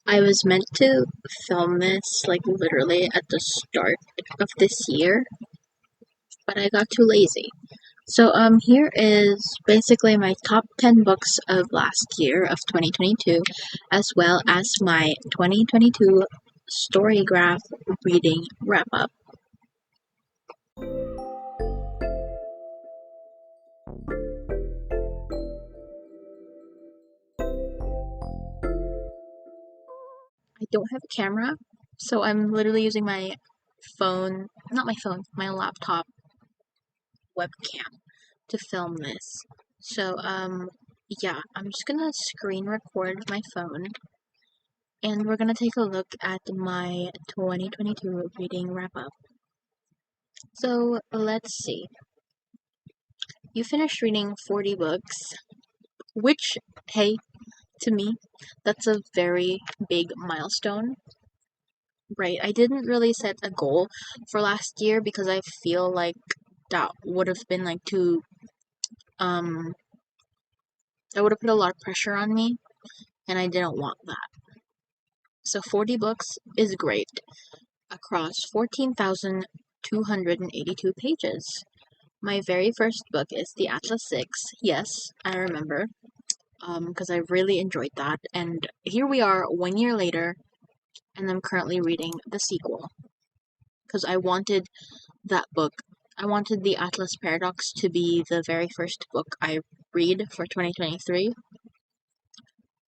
I was meant to film this like literally at the start of this year, but I got too lazy. So here is basically my top 10 books of last year of 2022, as well as my 2022 storygraph reading wrap up. I don't have a camera, so I'm literally using my phone, not my phone, my laptop webcam to film this. So yeah, I'm just gonna screen record my phone and we're gonna take a look at my 2022 reading wrap up. So let's see. You finished reading 40 books, which, hey, to me, that's a very big milestone. Right, I didn't really set a goal for last year because I feel like that would have been like too, um, that would have put a lot of pressure on me, and I didn't want that. So 40 books is great across 14,282 pages. My very first book is The Atlas 6. Yes, I remember, because I really enjoyed that. And here we are 1 year later, and I'm currently reading the sequel because I wanted that book. I wanted The Atlas Paradox to be the very first book I read for 2023.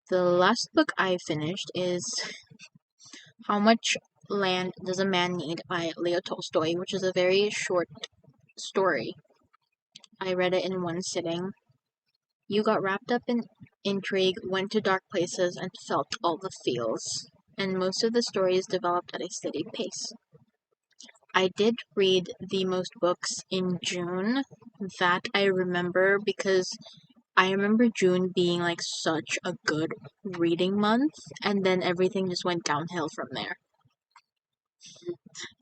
The last book I finished is How Much Land Does a Man Need by Leo Tolstoy, which is a very short story. I read it in one sitting. You got wrapped up in intrigue, went to dark places, and felt all the feels. And most of the stories developed at a steady pace. I did read the most books in June. That I remember because I remember June being like such a good reading month, and then everything just went downhill from there.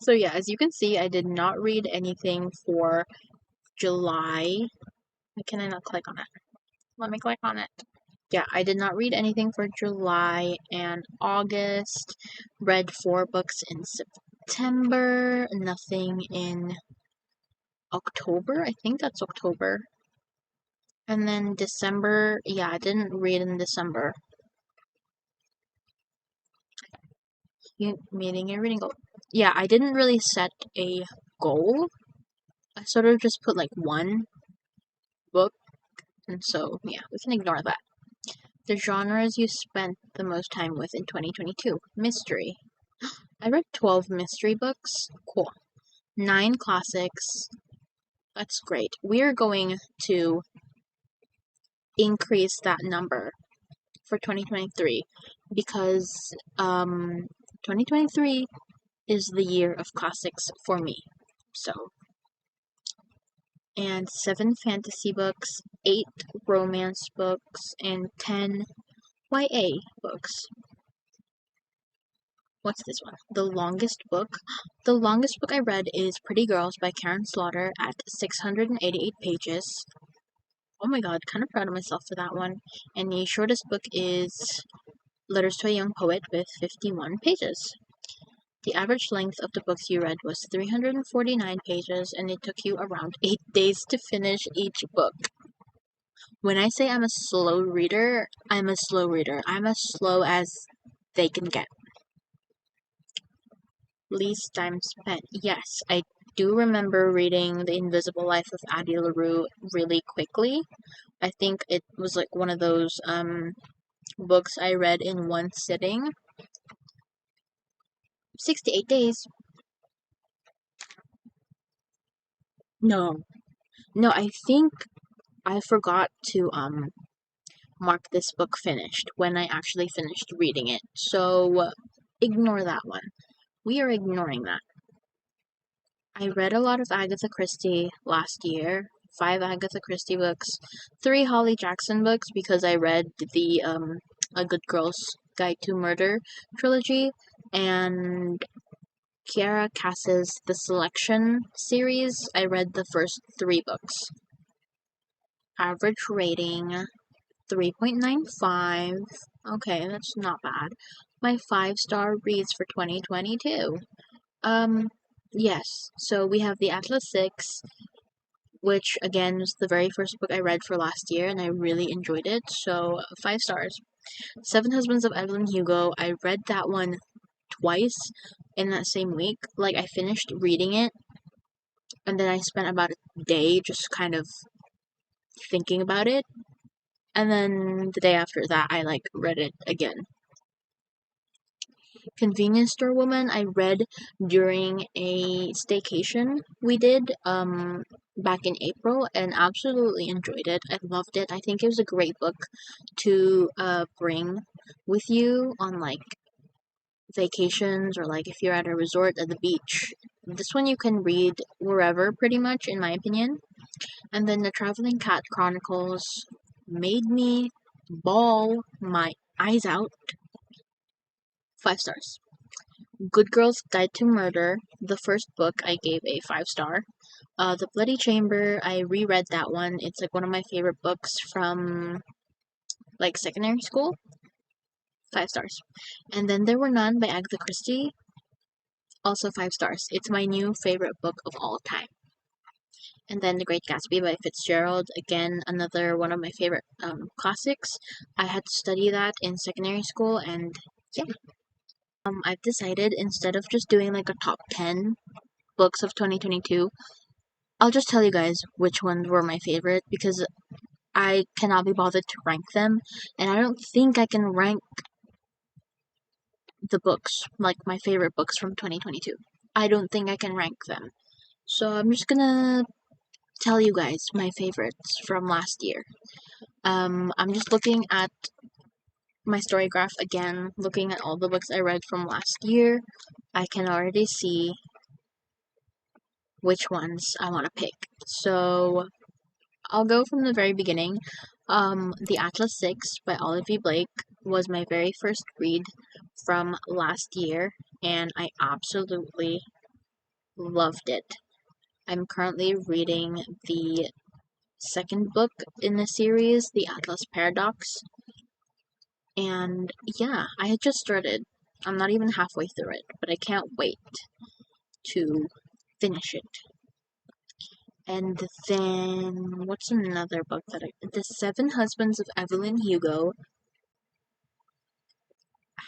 So yeah, as you can see, I did not read anything for July. Why can I not click on it? Let me click on it. Yeah, I did not read anything for July and August. Read 4 books in September, nothing in October. I think that's October. And then December, yeah, I didn't read in December. Meeting a reading goal. Yeah, I didn't really set a goal. I sort of just put like one book, and so yeah, we can ignore that. The genres you spent the most time with in 2022. Mystery. I read 12 mystery books. Cool. 9 classics. That's great. We are going to increase that number for 2023 because 2023 is the year of classics for me. So, and 7 fantasy books, 8 romance books, and 10 YA books. What's this one? The longest book. The longest book I read is Pretty Girls by Karen Slaughter at 688 pages. Oh my god, kind of proud of myself for that one. And the shortest book is Letters to a Young Poet with 51 pages. The average length of the books you read was 349 pages, and it took you around 8 days to finish each book. When I say I'm a slow reader, I'm a slow reader. I'm as slow as they can get. Least time spent. Yes, I do remember reading The Invisible Life of Addie LaRue really quickly. I think it was like one of those books I read in one sitting. 68 days. No. No, I think I forgot to mark this book finished when I actually finished reading it. So ignore that one. We are ignoring that. I read a lot of Agatha Christie last year. 5 Agatha Christie books, 3 Holly Jackson books because I read the A Good Girl's Guide to Murder trilogy, and Kiara Cass's The Selection series. I read the first 3 books. Average rating 3.95. Okay, that's not bad. My 5-star reads for 2022. Yes. So we have the Atlas 6, which again was the very first book I read for last year, and I really enjoyed it. So 5 stars. Seven Husbands of Evelyn Hugo. I read that one twice in that same week. Like I finished reading it, and then I spent about a day just kind of thinking about it, and then the day after that I like read it again. Convenience Store Woman I read during a staycation we did back in April, and absolutely enjoyed it. I loved it. I think it was a great book to bring with you on like vacations, or like if you're at a resort at the beach. This one you can read wherever pretty much, in my opinion. And then the Traveling Cat Chronicles made me bawl my eyes out. 5 stars. Good Girl's Guide to Murder, the first book, I gave a 5 star. The Bloody Chamber, I reread that one. It's like one of my favorite books from like secondary school. 5 stars. And then There Were None by Agatha Christie, also 5 stars. It's my new favorite book of all time. And then The Great Gatsby by Fitzgerald, again another one of my favorite classics. I had to study that in secondary school, and yeah. I've decided, instead of just doing like a top 10 books of 2022, I'll just tell you guys which ones were my favorite, because I cannot be bothered to rank them, and I don't think I can rank the books, like my favorite books from 2022. I don't think I can rank them. So I'm just gonna tell you guys my favorites from last year. I'm just looking at my storygraph again, looking at all the books I read from last year. I can already see which ones I want to pick. So I'll go from the very beginning. The Atlas 6 by Olivia Blake was my very first read from last year, and I absolutely loved it. I'm currently reading the second book in the series, The Atlas Paradox, and yeah, I had just started. I'm not even halfway through it, but I can't wait to finish it. And then, what's another book that The Seven Husbands of Evelyn Hugo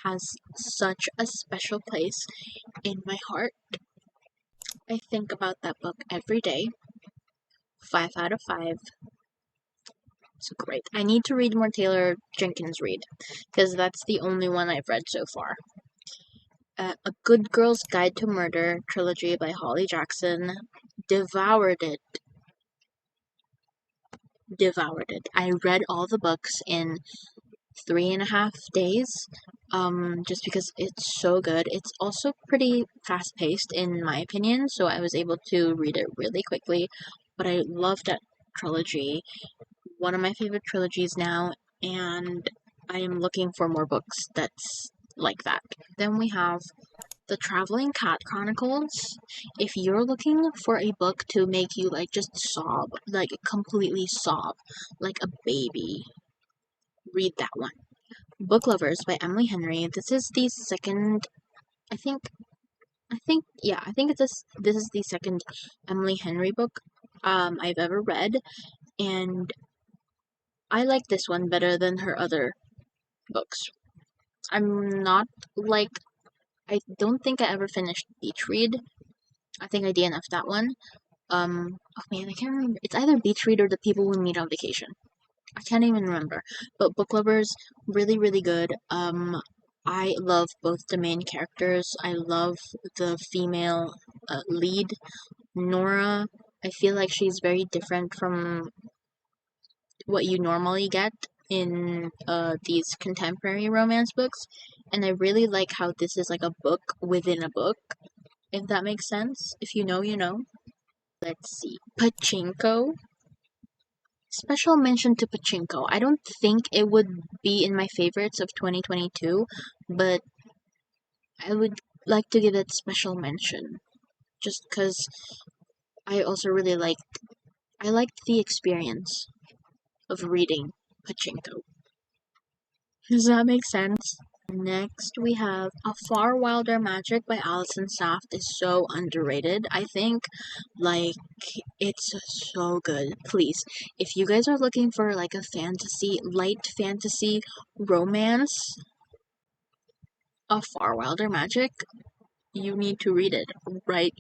has such a special place in my heart. I think about that book every day. 5 out of 5. It's great. I need to read more Taylor Jenkins Reid, because that's the only one I've read so far. A Good Girl's Guide to Murder trilogy by Holly Jackson. Devoured it. Devoured it. I read all the books in 3.5 days, just because it's so good. It's also pretty fast paced in my opinion, so I was able to read it really quickly. But I loved that trilogy. One of my favorite trilogies now, and I am looking for more books that's like that. Then we have The Traveling Cat Chronicles. If you're looking for a book to make you like just sob, like completely sob, like a baby, read that one. Book Lovers by Emily Henry. This is the second, I think, I think this is the second Emily Henry book I've ever read, and I like this one better than her other books. I'm not like, I don't think I ever finished Beach Read. I think I DNF'd that one. Oh man, I can't remember. It's either Beach Read or The People We Meet on Vacation. I can't even remember. But Book Lovers, really, really good. I love both the main characters. I love the female lead, Nora. I feel like she's very different from what you normally get in these contemporary romance books. And I really like how this is like a book within a book, if that makes sense. If you know, you know. Let's see. Pachinko. Special mention to Pachinko. I don't think it would be in my favorites of 2022, but I would like to give it special mention. Just because I also really liked the experience of reading Pachinko. Does that make sense? Next, we have A Far Wilder Magic by Alison Saft is so underrated. I think, like, it's so good. Please, if you guys are looking for like a fantasy, light fantasy romance, A Far Wilder Magic, you need to read it right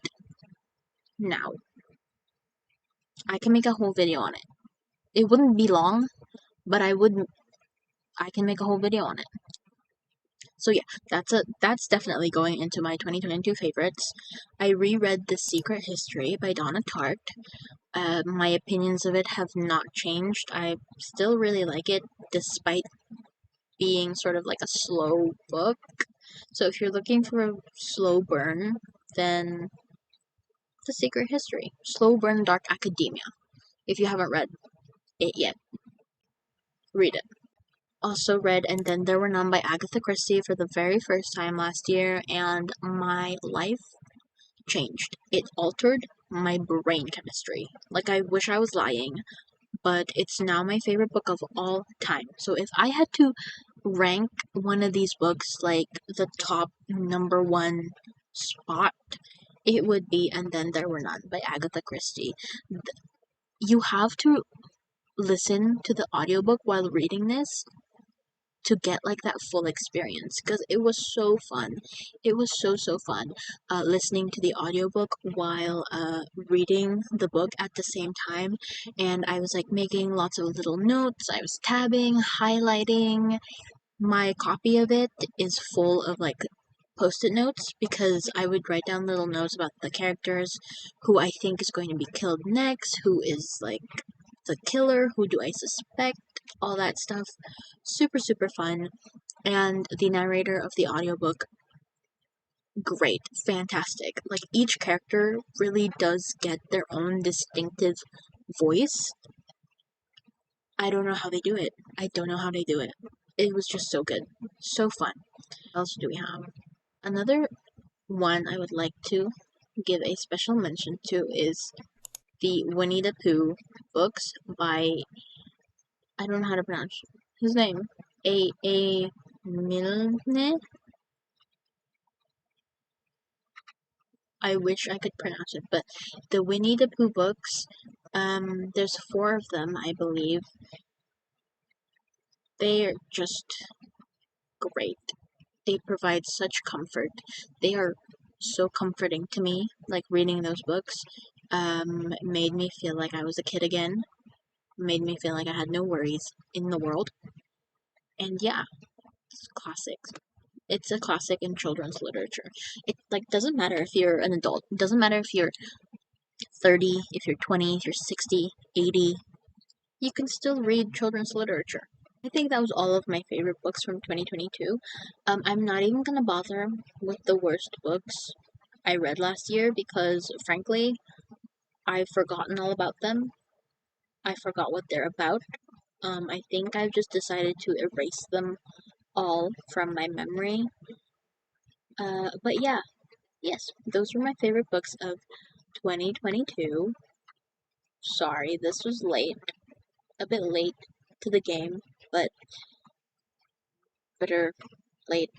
now. I can make a whole video on it. It wouldn't be long, but I can make a whole video on it. So yeah, that's definitely going into my 2022 favorites. I reread The Secret History by Donna Tartt. My opinions of it have not changed. I still really like it, despite being sort of like a slow book. So if you're looking for a slow burn, then The Secret History. Slow burn dark academia. If you haven't read it yet, read it. Also read And Then There Were None by Agatha Christie for the very first time last year, and my life changed. It altered my brain chemistry. Like, I wish I was lying, but it's now my favorite book of all time. So if I had to rank one of these books, like the top number one spot, it would be And Then There Were None by Agatha Christie. You have to listen to the audiobook while reading this to get like that full experience, because it was so fun. It was so fun listening to the audiobook while reading the book at the same time. And I was like making lots of little notes. I was tabbing, highlighting. My copy of it is full of like post-it notes, because I would write down little notes about the characters, who I think is going to be killed next, who is like the killer, who do I suspect, all that stuff. Super fun. And the narrator of the audiobook, great, fantastic. Like, each character really does get their own distinctive voice. I don't know how they do it. I don't know how they do it. It was just so good. So fun. What else do we have? Another one I would like to give a special mention to is the Winnie the Pooh books by, I don't know how to pronounce his name. A. Milne? I wish I could pronounce it, but the Winnie the Pooh books, there's 4 of them, I believe. They're just great. They provide such comfort. They are so comforting to me. Like, reading those books, made me feel like I was a kid again. Made me feel like I had no worries in the world. And yeah, it's classics. It's a classic in children's literature. It like doesn't matter if you're an adult. It doesn't matter if you're 30, if you're 20, if you're 60, 80. You can still read children's literature. I think that was all of my favorite books from 2022. I'm not even gonna bother with the worst books I read last year, because, frankly, I've forgotten all about them. I forgot what they're about. I think I've just decided to erase them all from my memory. But yeah, yes, those were my favorite books of 2022. Sorry, this was late. A bit late to the game, but better late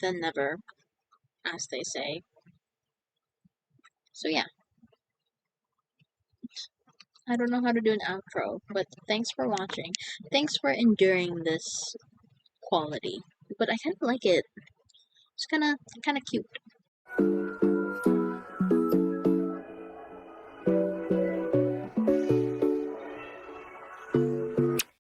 than never, as they say. So yeah, I don't know how to do an outro, but thanks for watching. Thanks for enduring this quality. But I kind of like it. It's kind of cute.